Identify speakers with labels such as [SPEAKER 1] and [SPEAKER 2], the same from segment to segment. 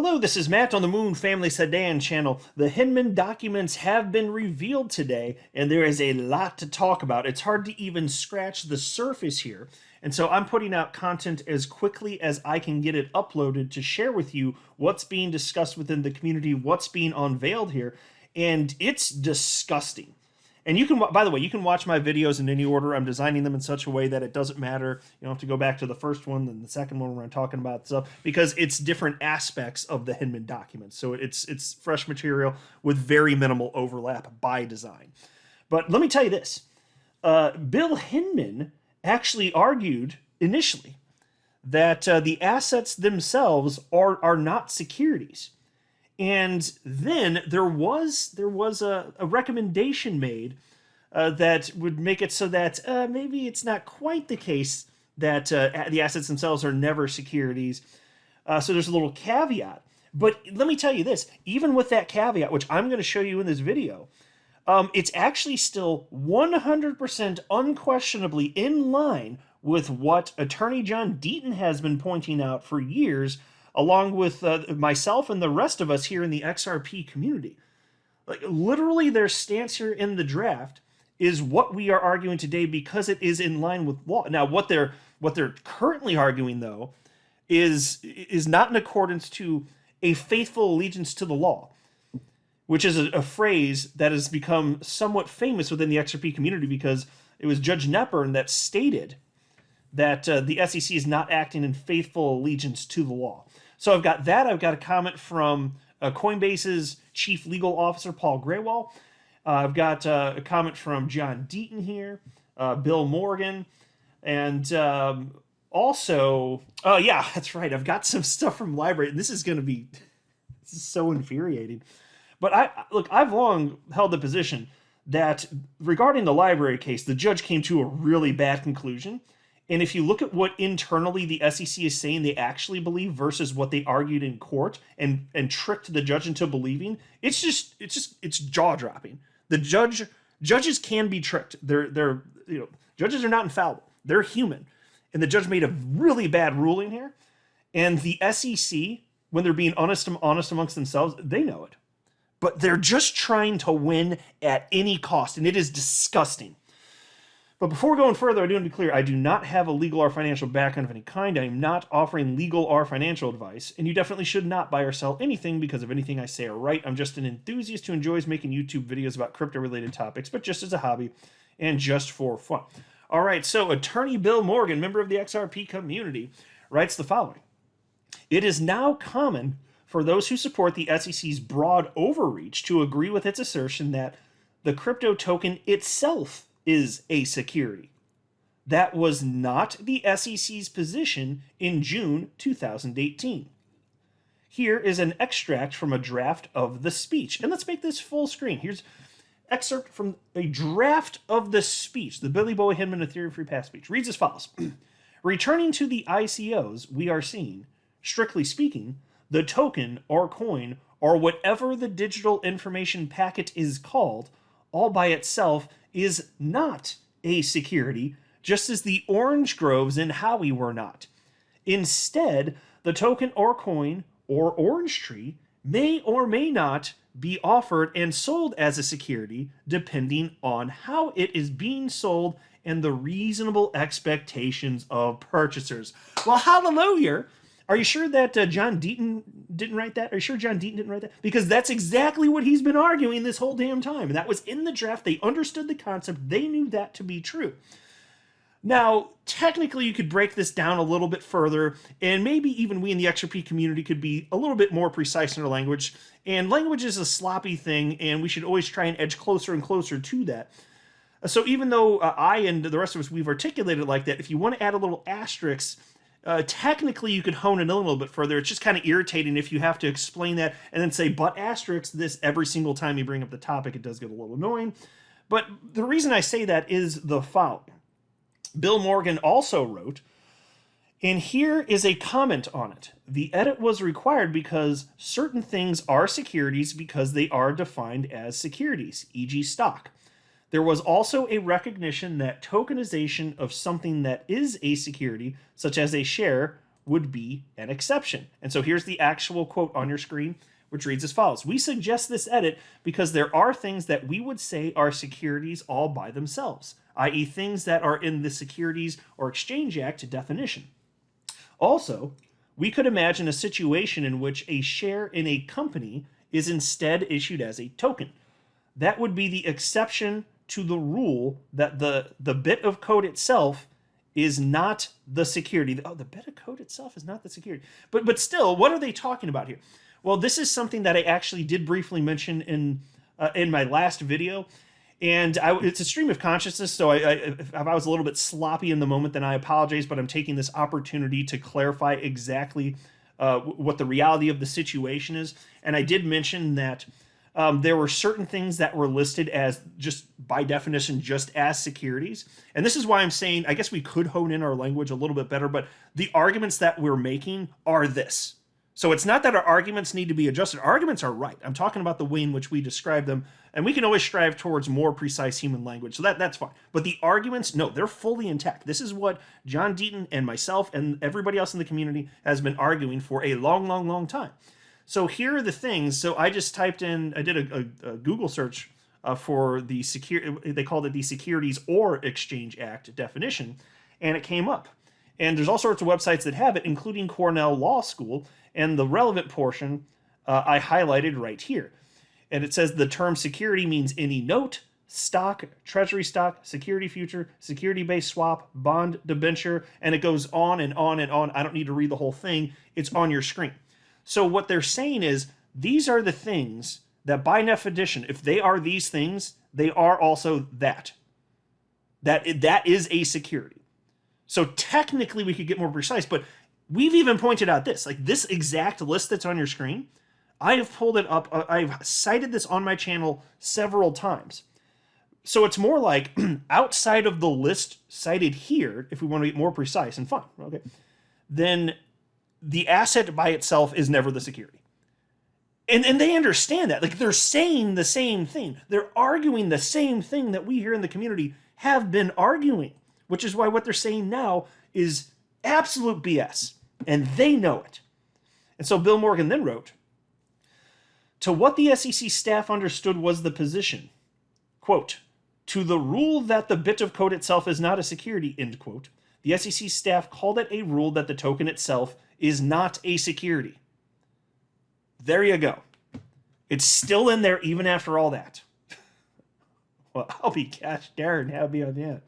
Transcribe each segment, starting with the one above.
[SPEAKER 1] Hello, this is Matt on the Moon Family Sedan channel. The Hinman documents have been revealed today, and there is a lot to talk about. It's hard to even scratch the surface here. And so I'm putting out content as quickly as I can get it uploaded to share with you what's being discussed within the community, what's being unveiled here. And it's disgusting. And you can, by the way, you can watch my videos in any order. I'm designing them in such a way that it doesn't matter. You don't have to go back to the first one and the second one where I'm talking about stuff, because it's different aspects of the Hinman documents. So it's fresh material with very minimal overlap by design. But let me tell you this. Bill Hinman actually argued initially that the assets themselves are not securities. And then there was a recommendation made that would make it so that maybe it's not quite the case that the assets themselves are never securities. So there's a little caveat. But let me tell you this, even with that caveat, which I'm going to show you in this video, it's actually still 100% unquestionably in line with what Attorney John Deaton has been pointing out for years, along with myself and the rest of us here in the XRP community. Like, literally their stance here in the draft is what we are arguing today because it is in line with law. Now, what they're currently arguing, though, is not in accordance to a faithful allegiance to the law, which is a phrase that has become somewhat famous within the XRP community because it was Judge Knepper that stated that the SEC is not acting in faithful allegiance to the law. So I've got that. I've got a comment from Coinbase's chief legal officer, Paul Graywall. I've got a comment from John Deaton here, Bill Morgan, and also, oh yeah, that's right. I've got some stuff from library. This is so infuriating. But I've long held the position that regarding the library case, the judge came to a really bad conclusion. And if you look at what internally the SEC is saying they actually believe versus what they argued in court and tricked the judge into believing, it's jaw-dropping. The judges can be tricked. Judges are not infallible. They're human. And the judge made a really bad ruling here. And the SEC, when they're being honest amongst themselves, they know it. But they're just trying to win at any cost, and it is disgusting. But before going further, I do want to be clear, I do not have a legal or financial background of any kind. I am not offering legal or financial advice, and you definitely should not buy or sell anything because of anything I say or write. I'm just an enthusiast who enjoys making YouTube videos about crypto-related topics, but just as a hobby and just for fun. All right, so Attorney Bill Morgan, member of the XRP community, writes the following. It is now common for those who support the SEC's broad overreach to agree with its assertion that the crypto token itself is a security. That was not the SEC's position in June 2018. Here is an extract from a draft of the speech. And let's make this full screen. Here's excerpt from a draft of the speech, the Billy Boy Hinman Ethereum Free Pass speech. Reads as follows. Returning to the ICOs, we are seeing, strictly speaking, the token or coin or whatever the digital information packet is called, all by itself is not a security, just as the orange groves in Howey were not. Instead, the token or coin or orange tree may or may not be offered and sold as a security, depending on how it is being sold and the reasonable expectations of purchasers. Well, hallelujah! Are you sure that John Deaton didn't write that? Are you sure John Deaton didn't write that? Because that's exactly what he's been arguing this whole damn time. And that was in the draft. They understood the concept. They knew that to be true. Now, technically, you could break this down a little bit further, and maybe even we in the XRP community could be a little bit more precise in our language. And language is a sloppy thing, and we should always try and edge closer and closer to that. So even though I and the rest of us, we've articulated it like that, if you want to add a little asterisk, technically you could hone it a little bit further. It's just kind of irritating if you have to explain that and then say, but asterisk this every single time you bring up the topic. It does get a little annoying. But the reason I say that is the following. Bill Morgan also wrote, and here is a comment on it. The edit was required because certain things are securities because they are defined as securities, e.g. stock. There was also a recognition that tokenization of something that is a security, such as a share, would be an exception. And so here's the actual quote on your screen, which reads as follows. We suggest this edit because there are things that we would say are securities all by themselves, i.e. things that are in the Securities or Exchange Act definition. Also, we could imagine a situation in which a share in a company is instead issued as a token. That would be the exception to the rule that the bit of code itself is not the security. Oh, the bit of code itself is not the security. But still, what are they talking about here? Well, this is something that I actually did briefly mention in my last video. And it's a stream of consciousness, so if I was a little bit sloppy in the moment, then I apologize, but I'm taking this opportunity to clarify exactly what the reality of the situation is. And I did mention that there were certain things that were listed as just by definition just as securities. And this is why I'm saying, I guess we could hone in our language a little bit better, but the arguments that we're making are this. So it's not that our arguments need to be adjusted. Arguments are right. I'm talking about the way in which we describe them, and we can always strive towards more precise human language, so that's fine. But the arguments, no, they're fully intact. This is what John Deaton and myself and everybody else in the community has been arguing for a long, long, long time. So here are the things. So I just typed in, I did a Google search for the they called it the Securities or Exchange Act definition, and it came up. And there's all sorts of websites that have it, including Cornell Law School, and the relevant portion I highlighted right here. And it says the term security means any note, stock, treasury stock, security future, security-based swap, bond, debenture, and it goes on and on and on. I don't need to read the whole thing. It's on your screen. So what they're saying is these are the things that by definition, if they are these things, they are also that. That is a security. So technically we could get more precise, but we've even pointed out this, like this exact list that's on your screen. I have pulled it up. I've cited this on my channel several times. So it's more like outside of the list cited here, if we want to get more precise and fine, okay, then the asset by itself is never the security. And they understand that. Like they're saying the same thing. They're arguing the same thing that we here in the community have been arguing, which is why what they're saying now is absolute BS. And they know it. And so Bill Morgan then wrote, to what the SEC staff understood was the position, quote, to the rule that the bit of code itself is not a security, end quote, the SEC staff called it a rule that the token itself is not a security. There you go. It's still in there even after all that. Well, I'll be gosh darn happy on that.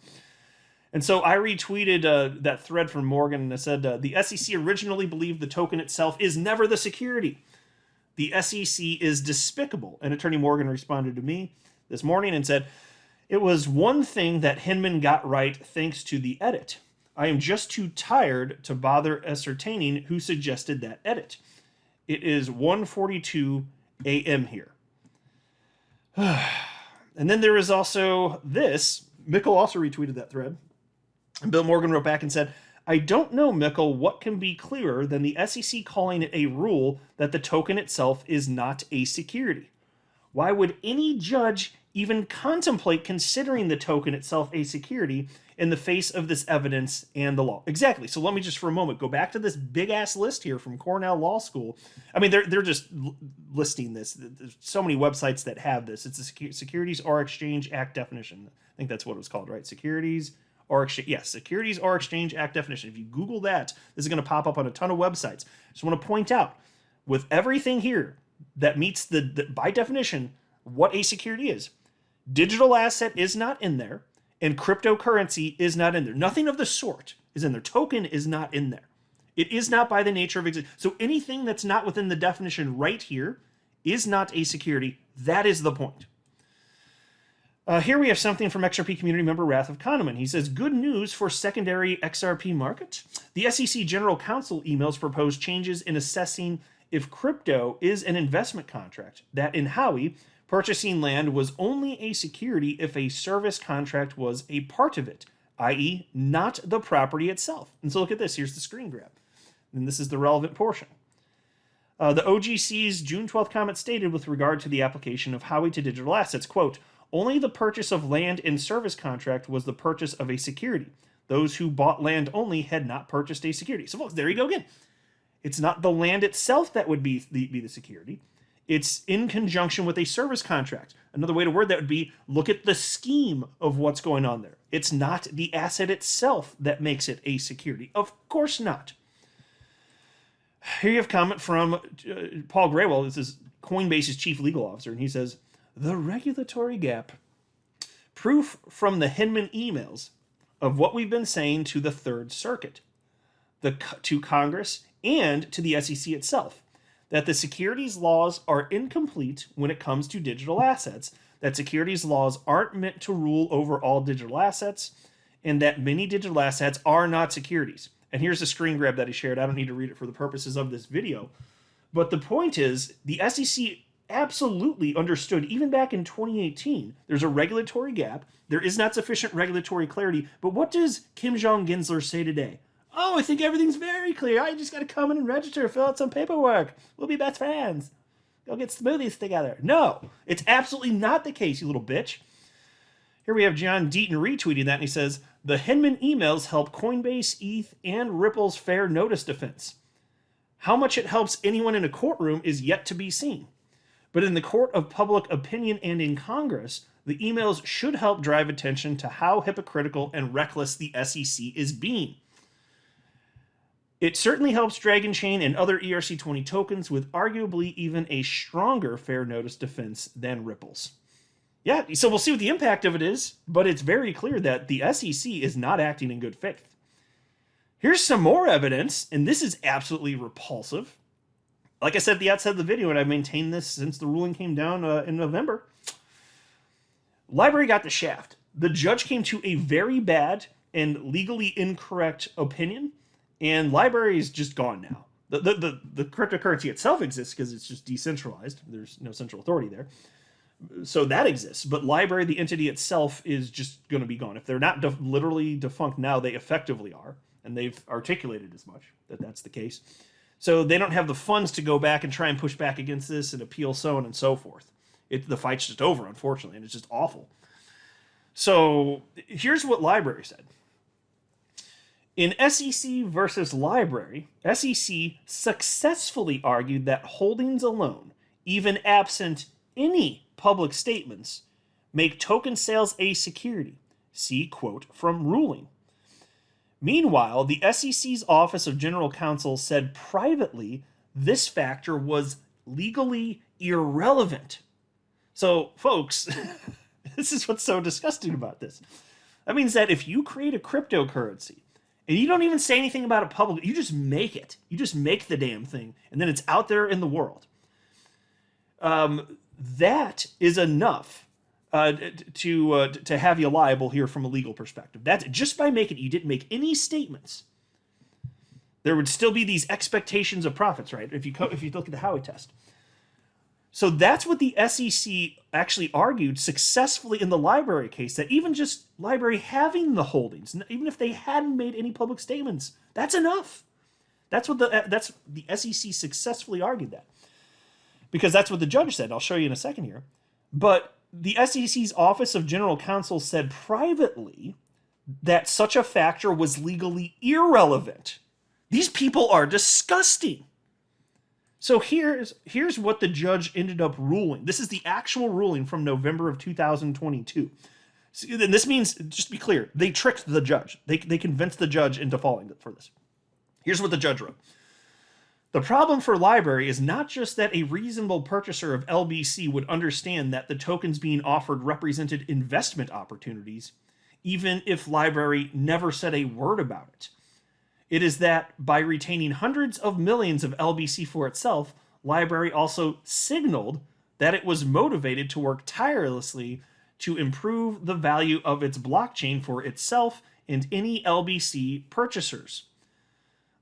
[SPEAKER 1] And so I retweeted that thread from Morgan and I said, the SEC originally believed the token itself is never the security. The SEC is despicable. And Attorney Morgan responded to me this morning and said, it was one thing that Hinman got right thanks to the edit. I am just too tired to bother ascertaining who suggested that edit. It is 1:42 a.m. here. And then there is also this. Mikkel also retweeted that thread. And Bill Morgan wrote back and said, I don't know, Mikkel, what can be clearer than the SEC calling it a rule that the token itself is not a security? Why would any judge even contemplate considering the token itself a security in the face of this evidence and the law? Exactly. So let me just for a moment go back to this big-ass list here from Cornell Law School. I mean, they're just listing this. There's so many websites that have this. It's the Securities or Exchange Act definition. I think that's what it was called, right? Securities or Exchange. Yes, Securities or Exchange Act definition. If you Google that, this is going to pop up on a ton of websites. Just want to point out, with everything here that meets the by definition, what a security is. Digital asset is not in there, and cryptocurrency is not in there. Nothing of the sort is in there. Token is not in there. It is not by the nature of existence. So anything that's not within the definition right here is not a security. That is the point. Here we have something from XRP community member Wrath of Kahneman. He says, good news for secondary XRP market. The SEC General Counsel emails propose changes in assessing if crypto is an investment contract, that in Howey, purchasing land was only a security if a service contract was a part of it, i.e. not the property itself. And so look at this. Here's the screen grab. And this is the relevant portion. The OGC's June 12th comment stated with regard to the application of Howey to digital assets, quote, only the purchase of land in service contract was the purchase of a security. Those who bought land only had not purchased a security. So folks, there you go again. It's not the land itself that would be the security. It's in conjunction with a service contract. Another way to word that would be, look at the scheme of what's going on there. It's not the asset itself that makes it a security. Of course not. Here you have a comment from Paul Graywell. This is Coinbase's chief legal officer, and he says, the regulatory gap. Proof from the Hinman emails of what we've been saying to the Third Circuit, to Congress, and to the SEC itself, that the securities laws are incomplete when it comes to digital assets, that securities laws aren't meant to rule over all digital assets, and that many digital assets are not securities. And here's a screen grab that he shared. I don't need to read it for the purposes of this video. But the point is, the SEC absolutely understood, even back in 2018, there's a regulatory gap. There is not sufficient regulatory clarity. But what does Kim Jong-Ginsler say today? Oh, I think everything's very clear. I just got to come in and register, fill out some paperwork. We'll be best friends. Go get smoothies together. No, it's absolutely not the case, you little bitch. Here we have John Deaton retweeting that, and he says, the Hinman emails help Coinbase, ETH, and Ripple's fair notice defense. How much it helps anyone in a courtroom is yet to be seen. But in the court of public opinion and in Congress, the emails should help drive attention to how hypocritical and reckless the SEC is being. It certainly helps Dragon Chain and other ERC20 tokens with arguably even a stronger fair notice defense than Ripple's. Yeah, so we'll see what the impact of it is, but it's very clear that the SEC is not acting in good faith. Here's some more evidence, and this is absolutely repulsive. Like I said at the outset of the video, and I've maintained this since the ruling came down in November, Library got the shaft. The judge came to a very bad and legally incorrect opinion, and Library is just gone now. The cryptocurrency itself exists because it's just decentralized. There's no central authority there. So that exists, but Library, the entity itself, is just going to be gone. If they're not literally defunct now, they effectively are, and they've articulated as much that that's the case. So they don't have the funds to go back and try and push back against this and appeal, so on and so forth. The fight's just over, unfortunately, and it's just awful. So here's what Library said. In SEC versus Library, SEC successfully argued that holdings alone, even absent any public statements, make token sales a security. See quote from ruling. Meanwhile, the SEC's Office of General Counsel said privately this factor was legally irrelevant. So, folks, this is what's so disgusting about this. That means that if you create a cryptocurrency and you don't even say anything about it publicly, you just make it. You just make the damn thing, and then it's out there in the world. That is enough to have you liable here from a legal perspective. That's just by making it. You didn't make any statements. There would still be these expectations of profits, right? If you look at the Howey test. So that's what the SEC actually argued successfully in the Library case, that even just Library having the holdings, even if they hadn't made any public statements, that's enough. That's the SEC successfully argued that. Because that's what the judge said. I'll show you in a second here. But the SEC's Office of General Counsel said privately that such a factor was legally irrelevant. These people are disgusting. So here's what the judge ended up ruling. This is the actual ruling from November of 2022. And this means, just to be clear, they tricked the judge. They convinced the judge into falling for this. Here's what the judge wrote. The problem for Library is not just that a reasonable purchaser of LBC would understand that the tokens being offered represented investment opportunities, even if Library never said a word about it. It is that by retaining hundreds of millions of LBC for itself, Library also signaled that it was motivated to work tirelessly to improve the value of its blockchain for itself and any LBC purchasers.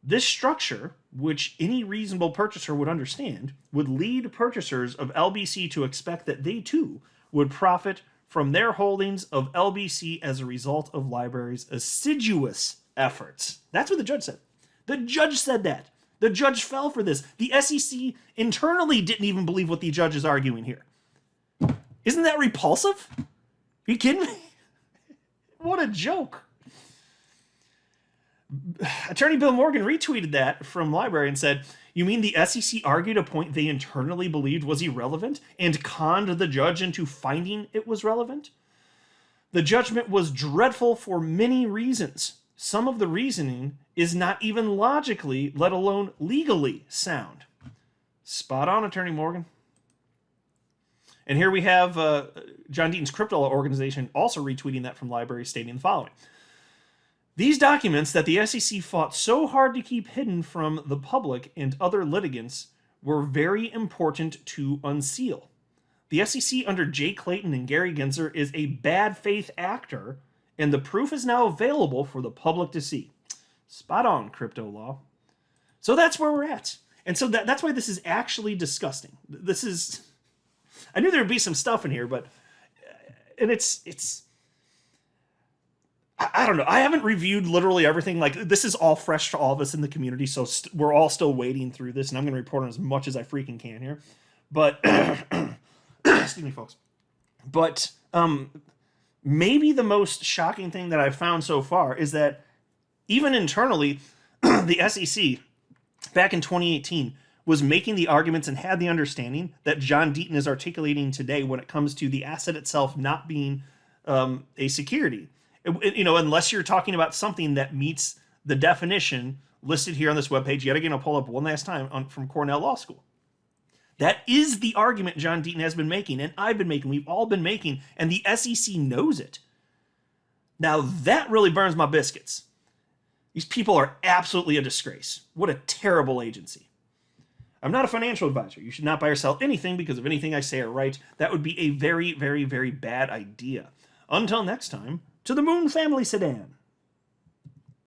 [SPEAKER 1] This structure, which any reasonable purchaser would understand, would lead purchasers of LBC to expect that they too would profit from their holdings of LBC as a result of Library's assiduous efforts. That's what the judge said. The judge said that. The judge fell for this. The SEC internally didn't even believe what the judge is arguing here. Isn't that repulsive? Are you kidding me? What a joke. Attorney Bill Morgan retweeted that from Library and said, "You mean the SEC argued a point they internally believed was irrelevant and conned the judge into finding it was relevant? The judgment was dreadful for many reasons. Some of the reasoning is not even logically, let alone legally sound." Spot on, Attorney Morgan. And here we have John Deaton's crypto organization also retweeting that from Library, stating the following. "These documents that the SEC fought so hard to keep hidden from the public and other litigants were very important to unseal. The SEC under Jay Clayton and Gary Gensler is a bad faith actor, and the proof is now available for the public to see." Spot on, crypto law. So that's where we're at. And so that's why this is actually disgusting. This is... I knew there would be some stuff in here, but... And it's... I don't know. I haven't reviewed literally everything. Like, this is all fresh to all of us in the community, so we're all still wading through this, and I'm going to report on as much as I freaking can here. But... excuse me, folks. But maybe the most shocking thing that I've found so far is that even internally, the SEC, back in 2018, was making the arguments and had the understanding that John Deaton is articulating today when it comes to the asset itself not being a security. You know, unless you're talking about something that meets the definition listed here on this webpage. Yet again, I'll pull up one last time from Cornell Law School. That is the argument John Deaton has been making, and I've been making, we've all been making, and the SEC knows it. Now, that really burns my biscuits. These people are absolutely a disgrace. What a terrible agency. I'm not a financial advisor. You should not buy or sell anything because of anything I say or write. That would be a very, very, very bad idea. Until next time, to the Moon Family Sedan.